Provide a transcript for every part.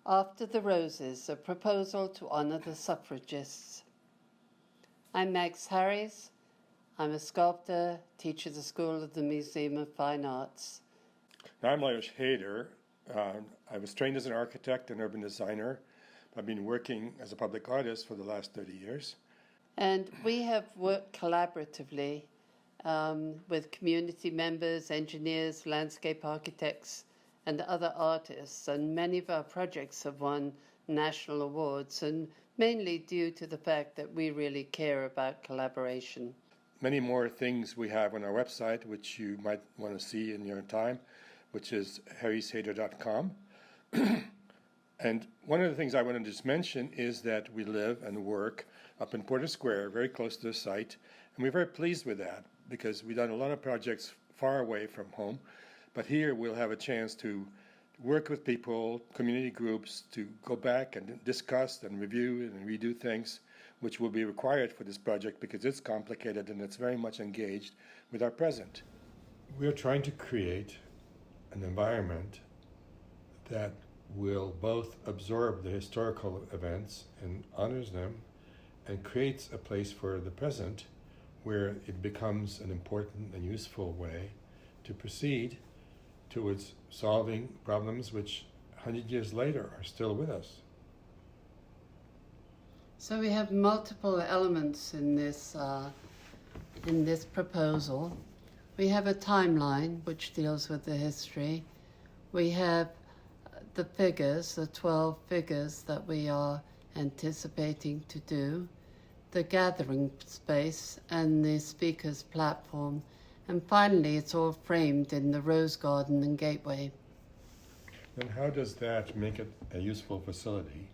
After the Roses, a proposal to honour the suffragists. I'm Max Harries. I'm a sculptor, teach at the School of the Museum of Fine Arts. I'm Heder. I was trained as an architect and urban designer. I've been working as a public artist for the last 30 years. And we have worked collaboratively with community members, engineers, landscape architects, and other artists, and many of our projects have won national awards, and mainly due to the fact that we really care about collaboration. Many more things we have on our website, which you might want to see in your time, which is harriesheder.com. And one of the things I want to just mention is that we live and work up in Porter Square, very close to the site, and we're very pleased with that because we've done a lot of projects far away from home. But here we'll have a chance to work with people, community groups, to go back and discuss and review and redo things, which will be required for this project because it's complicated and it's very much engaged with our present. We're trying to create an environment that will both absorb the historical events and honors them and creates a place for the present where it becomes an important and useful way to proceed towards solving problems which 100 years later are still with us. So we have multiple elements in this proposal. We have a timeline which deals with the history. We have the figures, the 12 figures that we are anticipating to do, the gathering space and the speaker's platform. And finally, it's all framed in the rose garden and gateway. Then how does that make it a useful facility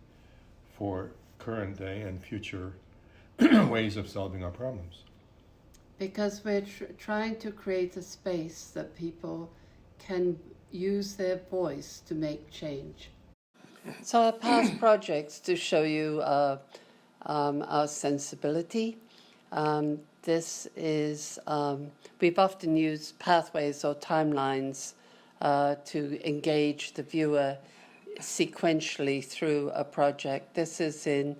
for current day and future ways of solving our problems? Because we're trying to create a space that people can use their voice to make change. So our past projects to show you our sensibility. This is, we've often used pathways or timelines to engage the viewer sequentially through a project. This is in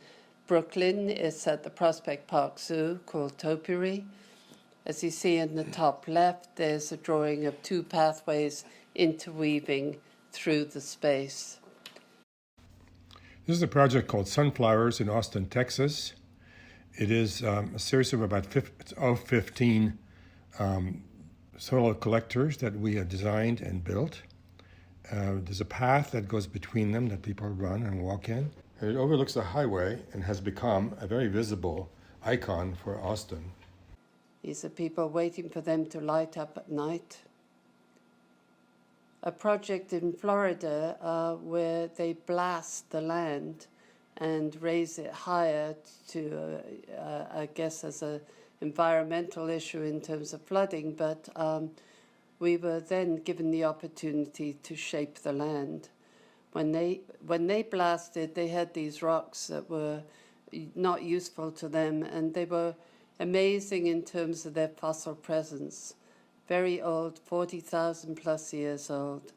Brooklyn. It's at the Prospect Park Zoo called Topiary. As you see in the top left, there's a drawing of two pathways interweaving through the space. This is a project called Sunflowers in Austin, Texas. It is a series of about 15 soil collectors that we have designed and built. There's a path that goes between them that people run and walk in. And it overlooks the highway and has become a very visible icon for Austin. These are people waiting for them to light up at night. A project in Florida where they blast the land and raise it higher to, I guess, as an environmental issue in terms of flooding, but we were then given the opportunity to shape the land. When they blasted, they had these rocks that were not useful to them, and they were amazing in terms of their fossil presence. Very old, 40,000 plus years old.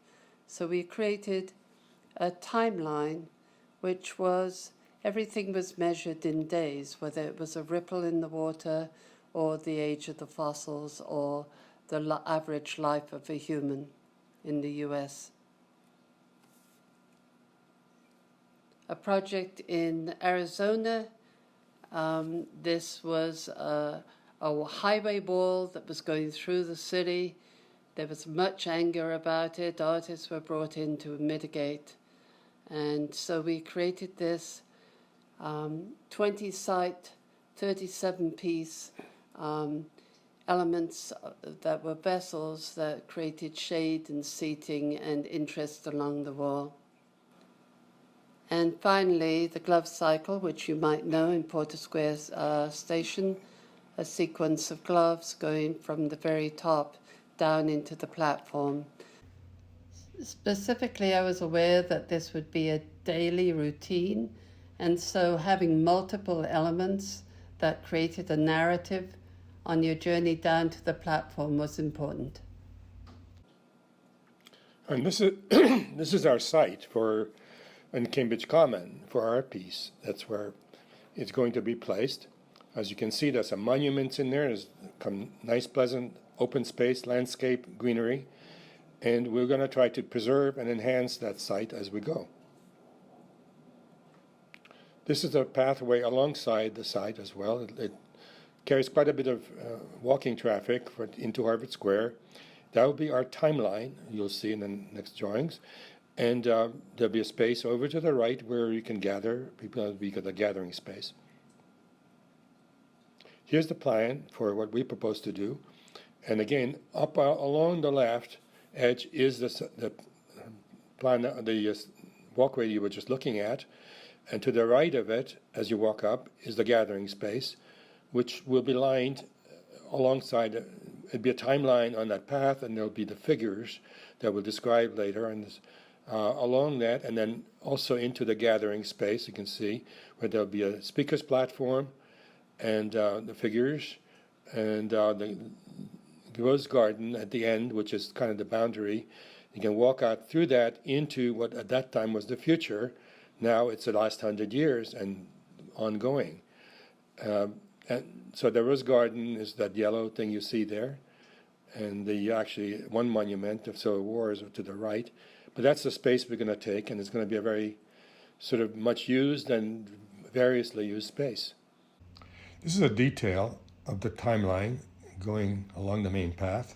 So we created a timeline which was, everything was measured in days, whether it was a ripple in the water or the age of the fossils or the average life of a human in the US. A project in Arizona, this was a highway wall that was going through the city. There was much anger about it. Artists were brought in to mitigate. And so we created this 20-site, 37-piece elements that were vessels that created shade and seating and interest along the wall. And finally, the glove cycle, which you might know in Porter Square Station, a sequence of gloves going from the very top down into the platform. Specifically, I was aware that this would be a daily routine, and so having multiple elements that created a narrative on your journey down to the platform was important. And this is this is our site for in Cambridge Common for our piece. That's where it's going to be placed. As you can see, there's some monuments in there. There's some nice, pleasant, open space, landscape, greenery. And we're going to try to preserve and enhance that site as we go. This is a pathway alongside the site as well. It carries quite a bit of walking traffic into Harvard Square. That will be our timeline, you'll see in the next drawings. And there'll be a space over to the right where you can gather, people will be the gathering space. Here's the plan for what we propose to do. And again, up along the left edge is the plan, the walkway you were just looking at. And to the right of it, as you walk up, is the gathering space, which will be lined alongside. It'll be a timeline on that path, and there'll be the figures that we'll describe later. And along that, and then also into the gathering space, you can see where there'll be a speaker's platform, and the figures, and the rose garden at the end, which is kind of the boundary. You can walk out through that into what at that time was the future. Now it's the last 100 years and ongoing. And so the rose garden is that yellow thing you see there, and the actually one monument of Civil War is to the right. But that's the space we're going to take, and it's going to be a very sort of much used and variously used space. This is a detail of the timeline going along the main path,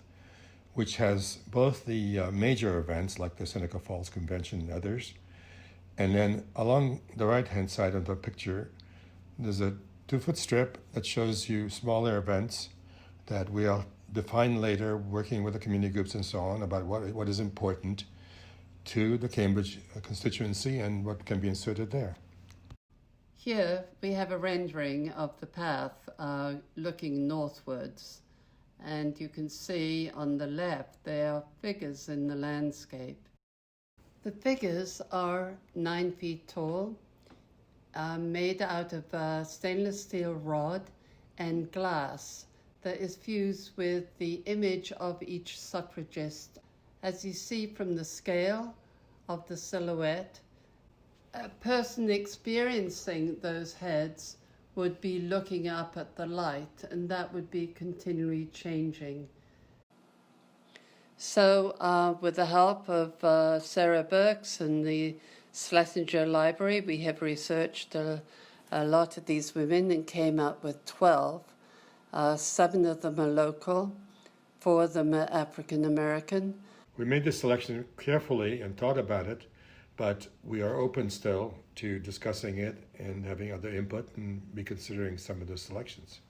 which has both the major events like the Seneca Falls Convention and others, and then along the right-hand side of the picture, there's a 2-foot strip that shows you smaller events that we'll define later, working with the community groups and so on, about what is important to the Cambridge constituency and what can be inserted there. Here we have a rendering of the path looking northwards, and you can see on the left there are figures in the landscape. The figures are 9 feet tall, made out of stainless steel rod and glass that is fused with the image of each suffragist. As you see from the scale of the silhouette, a person experiencing those heads would be looking up at the light, and that would be continually changing. So with the help of Sarah Burks and the Schlesinger Library, we have researched a lot of these women and came up with 12. 7 of them are local, 4 of them are African American. We made this selection carefully and thought about it, but we are open still to discussing it and having other input and be considering some of the selections.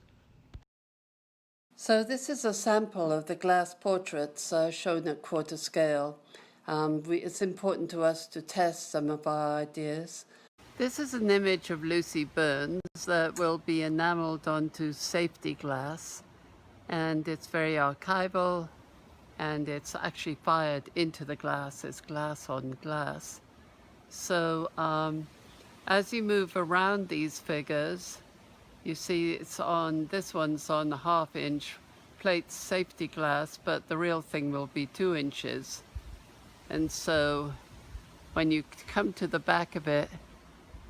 So this is a sample of the glass portraits shown at quarter scale. It's important to us to test some of our ideas. This is an image of Lucy Burns that will be enameled onto safety glass, and it's very archival, and it's actually fired into the glass. It's glass on glass. So as you move around these figures, you see this one's on a 1/2-inch plate safety glass, but the real thing will be 2 inches. And so when you come to the back of it,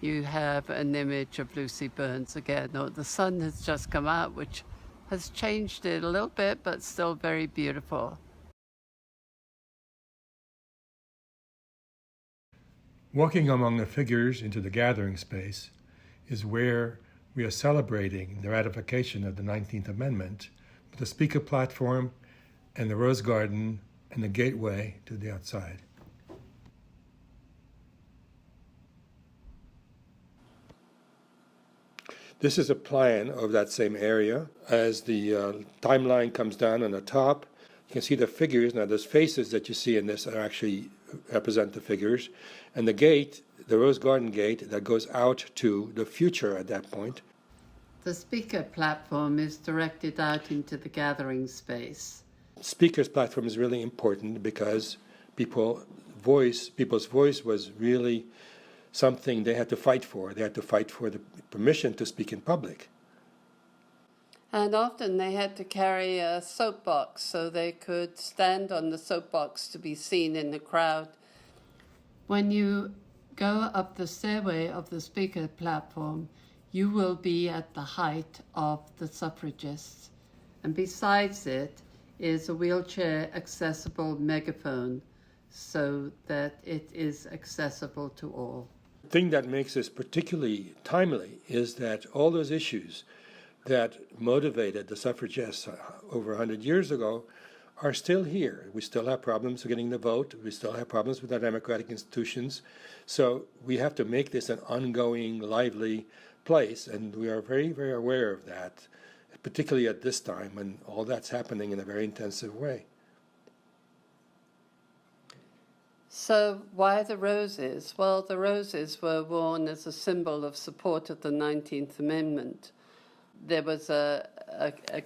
you have an image of Lucy Burns again. Oh, the sun has just come out, which has changed it a little bit, but still very beautiful. Walking among the figures into the gathering space is where we are celebrating the ratification of the 19th Amendment with the speaker platform and the rose garden and the gateway to the outside. This is a plan of that same area. As the timeline comes down on the top, you can see the figures. Now, those faces that you see in this are actually represent the figures. And the gate, the Rose Garden gate, that goes out to the future at that point. The speaker platform is directed out into the gathering space. Speaker's platform is really important because people's voice was really something they had to fight for. They had to fight for the permission to speak in public. And often they had to carry a soapbox so they could stand on the soapbox to be seen in the crowd. When you go up the stairway of the speaker platform, you will be at the height of the suffragists. And besides it is a wheelchair accessible megaphone so that it is accessible to all. The thing that makes this particularly timely is that all those issues that motivated the suffragists over 100 years ago are still here. We still have problems with getting the vote. We still have problems with our democratic institutions. So we have to make this an ongoing, lively place, and we are very, very aware of that, particularly at this time when all that's happening in a very intensive way. So why the roses? Well, the roses were worn as a symbol of support of the 19th Amendment. There was a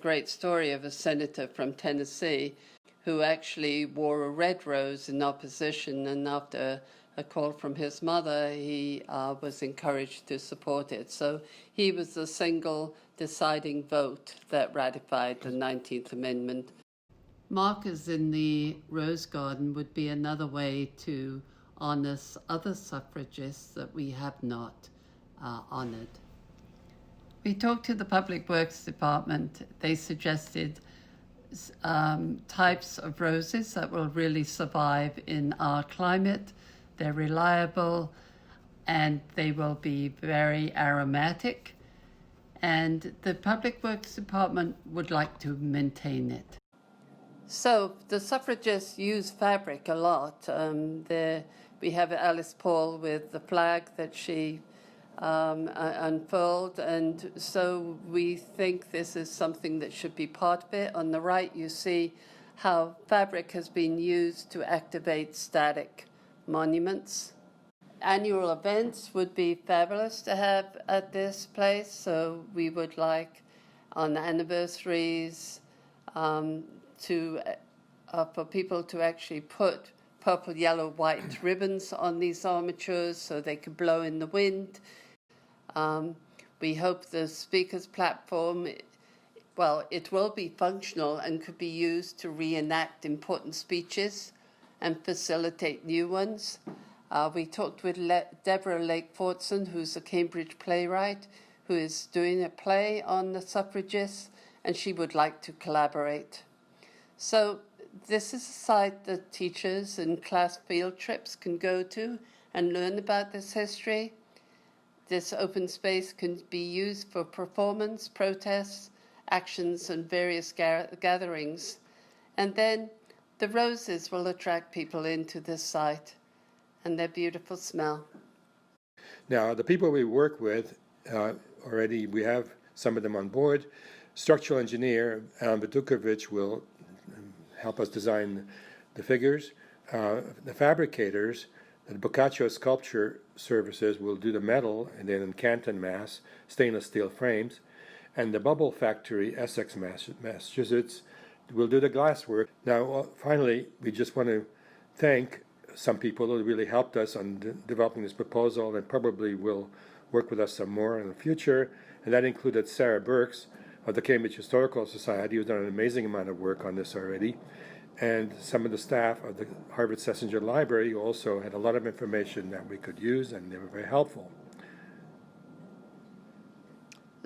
great story of a senator from Tennessee who actually wore a red rose in opposition, and after a call from his mother, he was encouraged to support it. So he was the single deciding vote that ratified the 19th Amendment. Markers in the Rose Garden would be another way to honor other suffragists that we have not honored. We talked to the Public Works Department. They suggested types of roses that will really survive in our climate. They're reliable and they will be very aromatic. And the Public Works Department would like to maintain it. So the suffragists use fabric a lot. We have Alice Paul with the flag that she unfurled, and so we think this is something that should be part of it. On the right, you see how fabric has been used to activate static monuments. Annual events would be fabulous to have at this place, so we would like on anniversaries for people to actually put purple, yellow, white ribbons on these armatures so they could blow in the wind. We hope the speaker's platform, well, it will be functional and could be used to reenact important speeches and facilitate new ones. We talked with Deborah Lake-Fortson, who's a Cambridge playwright, who is doing a play on the suffragists, and she would like to collaborate. So this is a site that teachers and class field trips can go to and learn about this history. This open space can be used for performance, protests, actions, and various gatherings. And then the roses will attract people into this site and their beautiful smell. Now, the people we work with, already we have some of them on board. Structural engineer Alan Vidukovic will help us design the figures. The fabricators, the Boccaccio Sculpture Services will do the metal, and then in Canton, Mass, stainless steel frames. And the Bubble Factory, Essex, Massachusetts, will do the glass work. Now, finally, we just want to thank some people who really helped us on developing this proposal and probably will work with us some more in the future. And that included Sarah Burks of the Cambridge Historical Society, who's done an amazing amount of work on this already, and some of the staff of the Harvard Schlesinger Library, who also had a lot of information that we could use, and they were very helpful.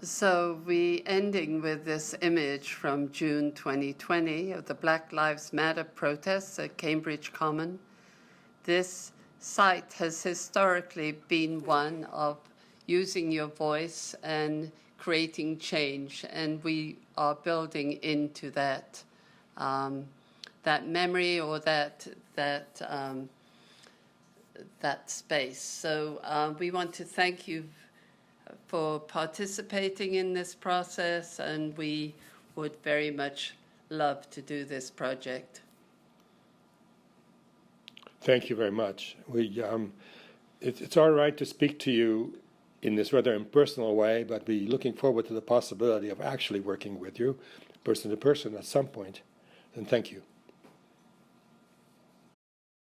So we ending with this image from June 2020 of the Black Lives Matter protests at Cambridge Common. This site has historically been one of using your voice and creating change, and we are building into that that memory or that space. So we want to thank you for participating in this process, and we would very much love to do this project. Thank you very much. It's all right to speak to you in this rather impersonal way, but we're looking forward to the possibility of actually working with you, person to person, at some point. And thank you.